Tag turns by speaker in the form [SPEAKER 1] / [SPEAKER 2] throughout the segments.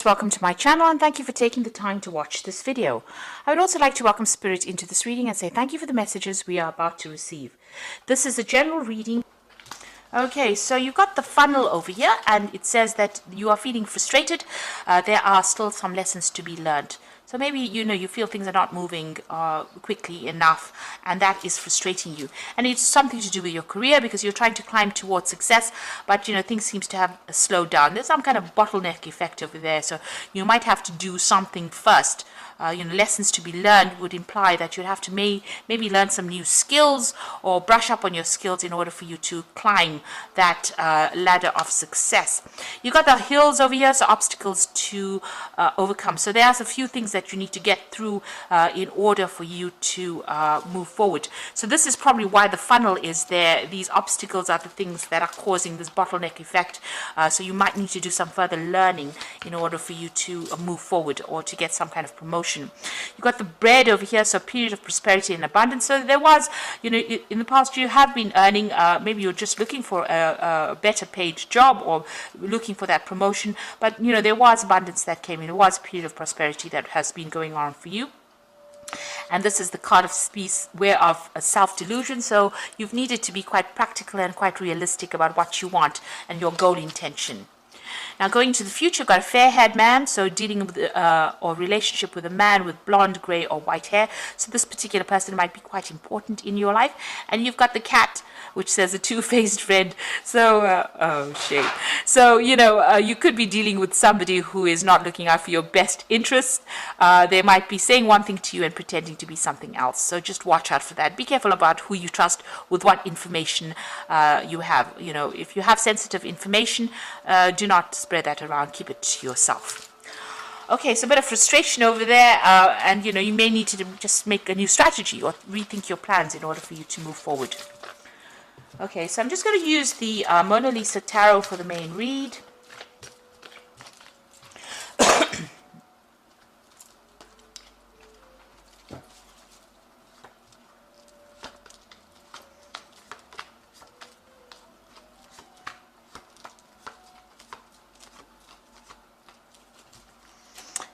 [SPEAKER 1] Welcome to my channel and thank you for taking the time to watch this video. I would also like to welcome Spirit into this reading and say thank you for the messages we are about to receive. This is a general reading. Okay, so you've got the funnel over here and it says that you are feeling frustrated. There are still some lessons to be learned. So maybe, you feel things are not moving quickly enough and that is frustrating you. And it's something to do with your career because you're trying to climb towards success, but, things seems to have slowed down. There's some kind of bottleneck effect over there. So you might have to do something first. Lessons to be learned would imply that you'd have to maybe learn some new skills or brush up on your skills in order for you to climb that ladder of success. You've got the hills over here, so obstacles to overcome. So there's a few things that you need to get through in order for you to move forward. So this is probably why the funnel is there. These obstacles are the things that are causing this bottleneck effect. So you might need to do some further learning in order for you to move forward or to get some kind of promotion. You've got the bread over here, so period of prosperity and abundance. So there was, in the past you have been earning, maybe you're just looking for a better paid job or looking for that promotion, but there was abundance that came in. There was a period of prosperity that has been going on for you. And this is the card of peace, whereof self-delusion. So you've needed to be quite practical and quite realistic about what you want and your goal intention. Now, going to the future, you've got a fair-haired man, so dealing with or relationship with a man with blonde, grey, or white hair. So this particular person might be quite important in your life. And you've got the cat, which says a two-faced friend. So, oh, shame. So, you could be dealing with somebody who is not looking out for your best interests. They might be saying one thing to you and pretending to be something else. So just watch out for that. Be careful about who you trust with what information you have. If you have sensitive information, do not spread that around. Keep it to yourself. Okay, so a bit of frustration over there, and you may need to just make a new strategy or rethink your plans in order for you to move forward. Okay, so I'm just going to use the Mona Lisa Tarot for the main read.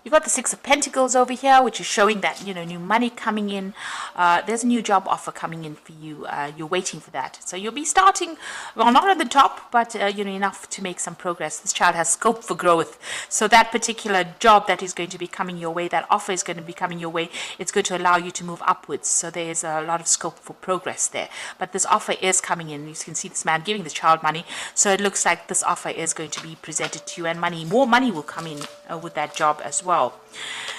[SPEAKER 1] You've got the Six of Pentacles over here, which is showing that, new money coming in. There's a new job offer coming in for you. You're waiting for that. So you'll be starting, well, not at the top, but, enough to make some progress. This child has scope for growth. So that particular job that is going to be coming your way, that offer is going to be coming your way, it's going to allow you to move upwards. So there's a lot of scope for progress there. But this offer is coming in. You can see this man giving the child money. So it looks like this offer is going to be presented to you, and more money will come in with that job as well.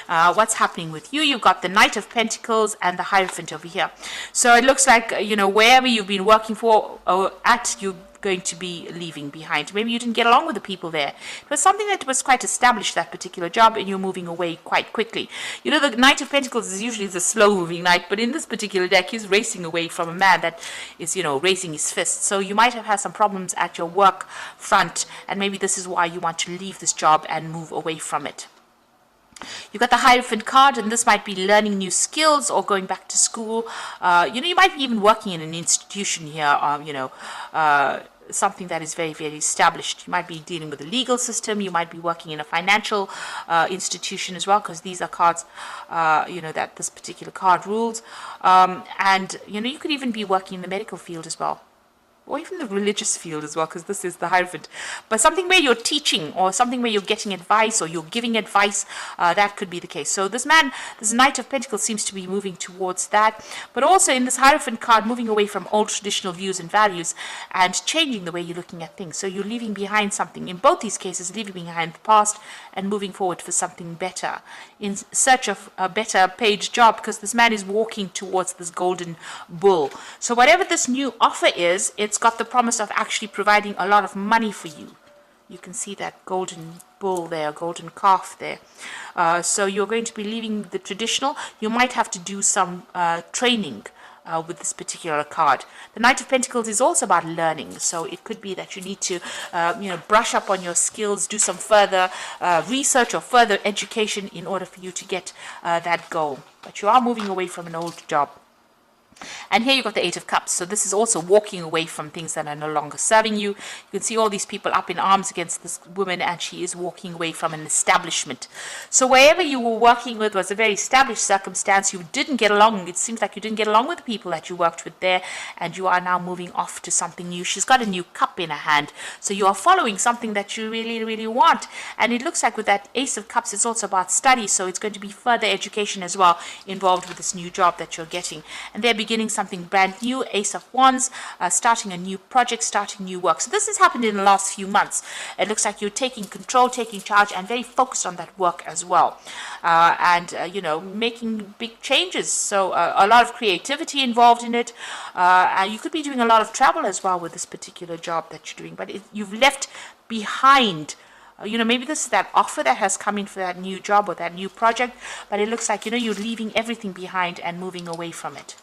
[SPEAKER 1] What's happening with you? You've got the Knight of Pentacles and the Hierophant over here. So it looks like, wherever you've been working for or at, you're going to be leaving behind. Maybe you didn't get along with the people there. It was something that was quite established, that particular job, and you're moving away quite quickly. The Knight of Pentacles is usually the slow-moving knight, but in this particular deck, he's racing away from a man that is, raising his fist. So you might have had some problems at your work front, and maybe this is why you want to leave this job and move away from it. You've got the Hierophant card, and this might be learning new skills or going back to school. You might be even working in an institution here, something that is very, very established. You might be dealing with the legal system. You might be working in a financial institution as well, because these are cards, that this particular card rules. And, you could even be working in the medical field as well, or even the religious field as well, because this is the Hierophant. But something where you're teaching, or something where you're getting advice, or you're giving advice, that could be the case. So this Knight of Pentacles seems to be moving towards that. But also in this Hierophant card, moving away from old traditional views and values and changing the way you're looking at things. So you're leaving behind something. In both these cases, leaving behind the past and moving forward for something better, in search of a better paid job, because this man is walking towards this golden bull. So whatever this new offer is, it's got the promise of actually providing a lot of money for you. You can see that golden bull there, golden calf there. So you're going to be leaving the traditional. You might have to do some training with this particular card. The Knight of Pentacles is also about learning. So it could be that you need to, brush up on your skills, do some further research or further education in order for you to get that goal. But you are moving away from an old job. And here you've got the Eight of Cups. So this is also walking away from things that are no longer serving you. You can see all these people up in arms against this woman, and she is walking away from an establishment. So wherever you were working with was a very established circumstance. You didn't get along. It seems like you didn't get along with the people that you worked with there, and you are now moving off to something new. She's got a new cup in her hand. So you are following something that you really, really want. And it looks like with that Ace of Cups, it's also about study. So it's going to be further education as well involved with this new job that you're getting. And they're beginning something brand new. Ace of Wands, starting a new project, starting new work. So this has happened in the last few months. It looks like you're taking control, taking charge, and very focused on that work as well. You know, making big changes. So a lot of creativity involved in it. You could be doing a lot of travel as well with this particular job that you're doing. But you've left behind, you know, maybe this is that offer that has come in for that new job or that new project, but it looks like, you know, you're leaving everything behind and moving away from it.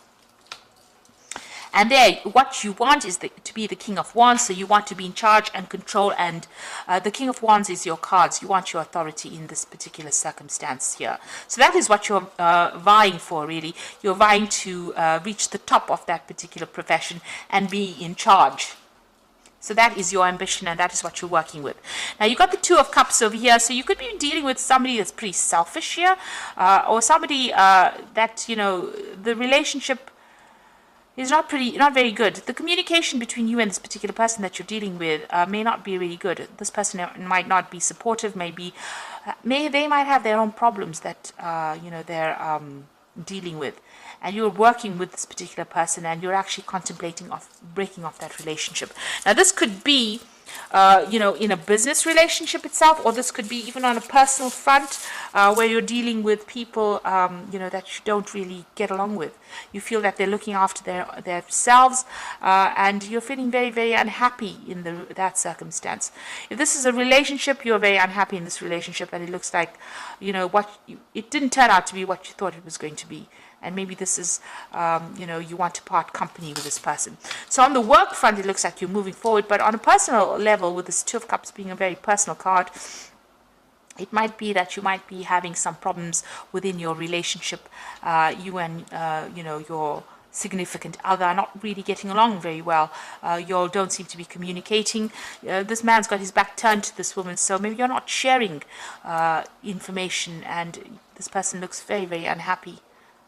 [SPEAKER 1] And there, what you want is to be the King of Wands, so you want to be in charge and control, and the King of Wands is your cards. You want your authority in this particular circumstance here. So that is what you're vying for, really. You're vying to reach the top of that particular profession and be in charge. So that is your ambition, and that is what you're working with. Now, you've got the Two of Cups over here. So you could be dealing with somebody that's pretty selfish here, or somebody that, you know, the relationship is not very good. The communication between you and this particular person that you're dealing with may not be really good. This person might not be supportive. They might have their own problems that you know, they're dealing with, and you're working with this particular person, and you're actually contemplating breaking off that relationship. Now, this could be you know, in a business relationship itself, or this could be even on a personal front, where you're dealing with people, you know, that you don't really get along with. You feel that they're looking after themselves, and you're feeling very, very unhappy in that circumstance. If this is a relationship, you're very unhappy in this relationship, and it looks like, you know, it didn't turn out to be what you thought it was going to be. And maybe this is, you know, you want to part company with this person. So on the work front, it looks like you're moving forward. But on a personal level, with this Two of Cups being a very personal card, it might be that you might be having some problems within your relationship. You and, you know, your significant other are not really getting along very well. You all don't seem to be communicating. This man's got his back turned to this woman, so maybe you're not sharing information, and this person looks very, very unhappy.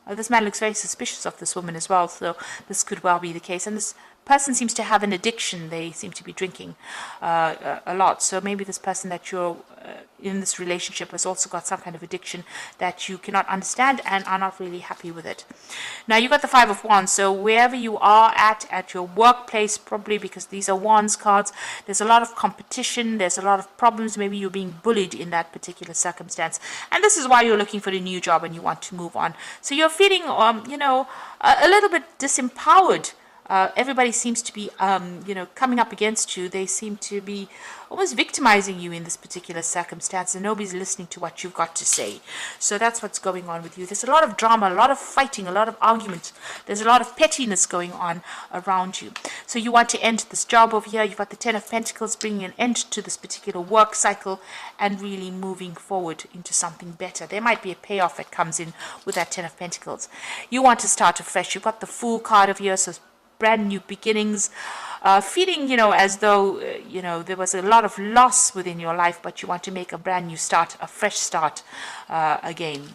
[SPEAKER 1] This man looks very suspicious of this woman as well, so this could well be the case. And this person seems to have an addiction. They seem to be drinking a lot. So maybe this person that you're in this relationship has also got some kind of addiction that you cannot understand and are not really happy with it. Now, you've got the Five of Wands. So wherever you are at your workplace, probably because these are Wands cards, there's a lot of competition. There's a lot of problems. Maybe you're being bullied in that particular circumstance. And this is why you're looking for a new job and you want to move on. So you're feeling, you know, a little bit disempowered. Everybody seems to be, you know, coming up against you. They seem to be almost victimizing you in this particular circumstance, and nobody's listening to what you've got to say. So that's what's going on with you. There's a lot of drama, a lot of fighting, a lot of argument. There's a lot of pettiness going on around you. So you want to end this job over here. You've got the Ten of Pentacles, bringing an end to this particular work cycle and really moving forward into something better. There might be a payoff that comes in with that Ten of Pentacles. You want to start afresh. You've got the Fool card over here, so brand new beginnings, feeling, you know, as though, you know, there was a lot of loss within your life, but you want to make a brand new start, a fresh start again.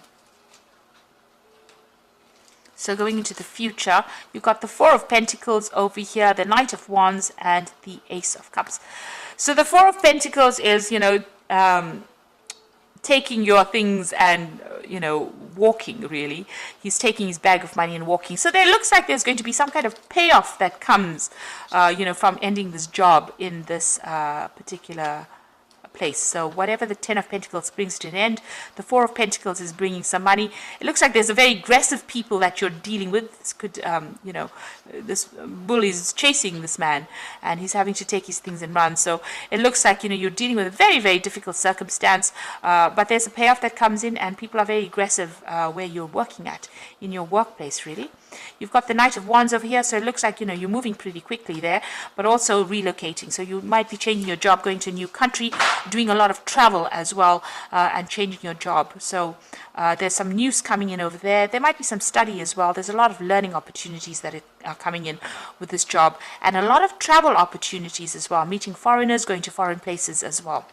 [SPEAKER 1] So going into the future, you've got the Four of Pentacles over here, the Knight of Wands, and the Ace of Cups. So the Four of Pentacles is, you know, taking your things and, you know, walking, really. He's taking his bag of money and walking. So there looks like there's going to be some kind of payoff that comes, you know, from ending this job in this particular place. So whatever the Ten of Pentacles brings to an end, the Four of Pentacles is bringing some money. It looks like there's a very aggressive people that you're dealing with. This could, you know, this bull is chasing this man and he's having to take his things and run. So it looks like, you know, you're dealing with a very, very difficult circumstance, but there's a payoff that comes in and people are very aggressive where you're working at, in your workplace, really. You've got the Knight of Wands over here, so it looks like, you know, you're moving pretty quickly there, but also relocating. So you might be changing your job, going to a new country, doing a lot of travel as well, and changing your job. So there's some news coming in over there. There might be some study as well. There's a lot of learning opportunities that are coming in with this job, and a lot of travel opportunities as well, meeting foreigners, going to foreign places as well.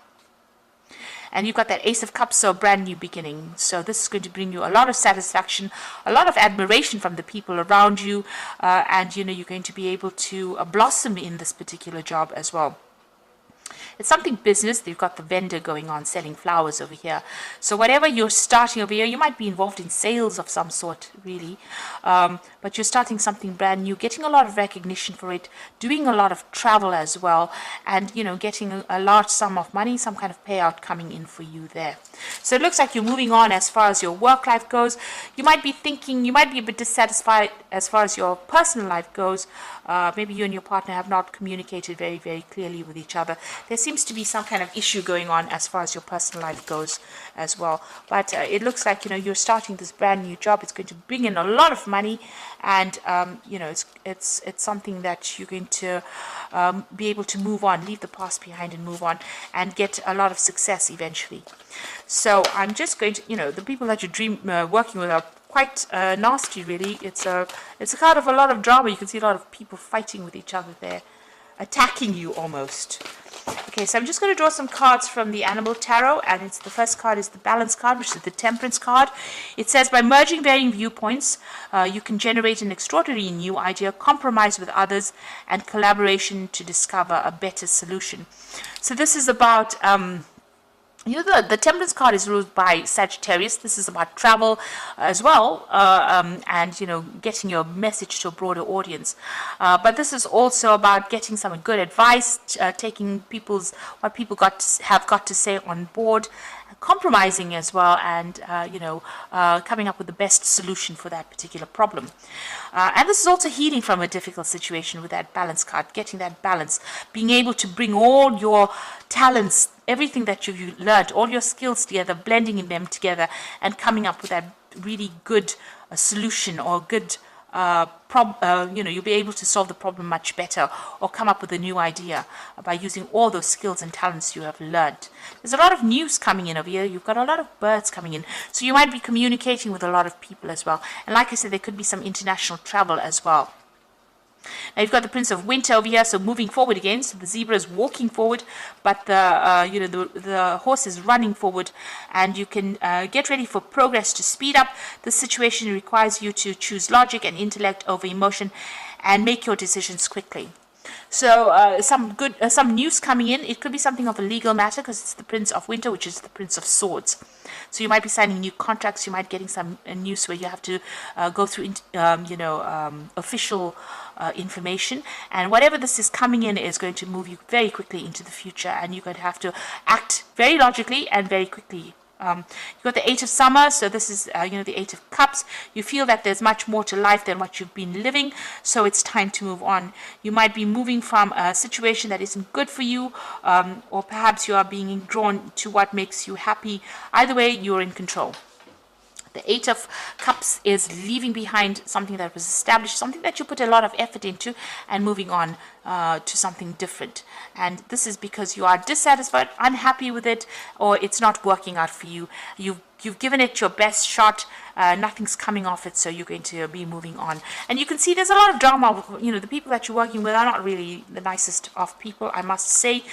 [SPEAKER 1] And you've got that Ace of Cups, so brand new beginning. So this is going to bring you a lot of satisfaction, a lot of admiration from the people around you, and you know, you're going to be able to blossom in this particular job as well. It's something business. They've got the vendor going on, selling flowers over here. So whatever you're starting over here, you might be involved in sales of some sort, really. But you're starting something brand new, getting a lot of recognition for it, doing a lot of travel as well, and, you know, getting a large sum of money, some kind of payout coming in for you there. So it looks like you're moving on as far as your work life goes. You might be thinking, you might be a bit dissatisfied as far as your personal life goes. Maybe you and your partner have not communicated very, very clearly with each other. There seems to be some kind of issue going on as far as your personal life goes as well. But it looks like, you know, you're starting this brand new job. It's going to bring in a lot of money, and you know, it's something that you're going to be able to move on, leave the past behind and move on, and get a lot of success eventually. So I'm just going to, you know, the people that you're working with are quite nasty, really. It's a card of a lot of drama. You can see a lot of people fighting with each other there, attacking you almost. Okay, so I'm just going to draw some cards from the Animal Tarot, and it's the first card is the Balance card, which is the Temperance card. It says, by merging varying viewpoints, you can generate an extraordinary new idea, compromise with others, and collaboration to discover a better solution. So this is about you know, the Temperance card is ruled by Sagittarius. This is about travel as well, and, you know, getting your message to a broader audience. But this is also about getting some good advice, taking what people have got to say on board, compromising as well, and you know, coming up with the best solution for that particular problem. And this is also healing from a difficult situation with that Balance card, getting that balance, being able to bring all your talents, everything that you've learned, all your skills together, blending them together, and coming up with that really good solution, or good you know, you'll be able to solve the problem much better, or come up with a new idea by using all those skills and talents you have learned. There's a lot of news coming in over here. You've got a lot of birds coming in, so you might be communicating with a lot of people as well. And like I said, there could be some international travel as well. Now you've got the Prince of Winter over here, so moving forward again. So the zebra is walking forward, but the you know, the horse is running forward, and you can get ready for progress to speed up. The situation requires you to choose logic and intellect over emotion, and make your decisions quickly. So some news coming in. It could be something of a legal matter, because it's the Prince of Winter, which is the Prince of Swords. So you might be signing new contracts. You might getting some news where you have to go through you know, official information, and whatever this is coming in is going to move you very quickly into the future, and you're going to have to act very logically and very quickly. You've got the Eight of Summer, so this is you know, the Eight of Cups. You feel that there's much more to life than what you've been living, so it's time to move on. You might be moving from a situation that isn't good for you, or perhaps you are being drawn to what makes you happy. Either way, you're in control. The Eight of Cups is leaving behind something that was established, something that you put a lot of effort into, and moving on to something different. And this is because you are dissatisfied, unhappy with it, or it's not working out for you. You've given it your best shot, nothing's coming off it, so you're going to be moving on. And you can see there's a lot of drama. You know, the people that you're working with are not really the nicest of people, I must say.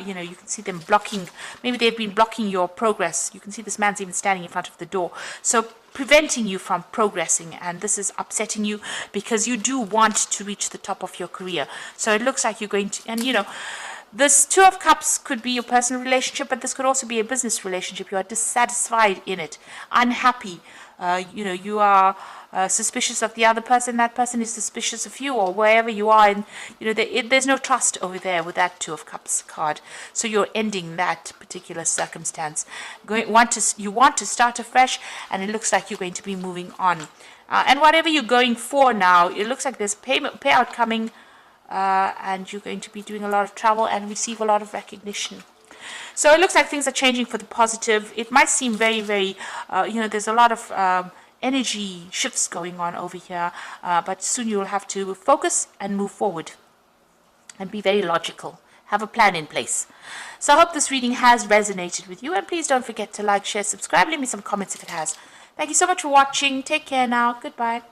[SPEAKER 1] You know, you can see them blocking, maybe they've been blocking your progress. You can see this man's even standing in front of the door, so preventing you from progressing, and this is upsetting you because you do want to reach the top of your career. So it looks like you're going to, and you know, this Two of Cups could be your personal relationship, but this could also be a business relationship. You are dissatisfied in it, unhappy. You know, you are suspicious of the other person. That person is suspicious of you, or wherever you are. And you know, there's no trust over there with that Two of Cups card. So you're ending that particular circumstance. You want to start afresh, and it looks like you're going to be moving on. And whatever you're going for now, it looks like there's payout coming. And you're going to be doing a lot of travel and receive a lot of recognition. So it looks like things are changing for the positive. It might seem very, very, you know, there's a lot of energy shifts going on over here, but soon you'll have to focus and move forward and be very logical. Have a plan in place. So I hope this reading has resonated with you, and please don't forget to like, share, subscribe, leave me some comments if it has. Thank you so much for watching. Take care now. Goodbye.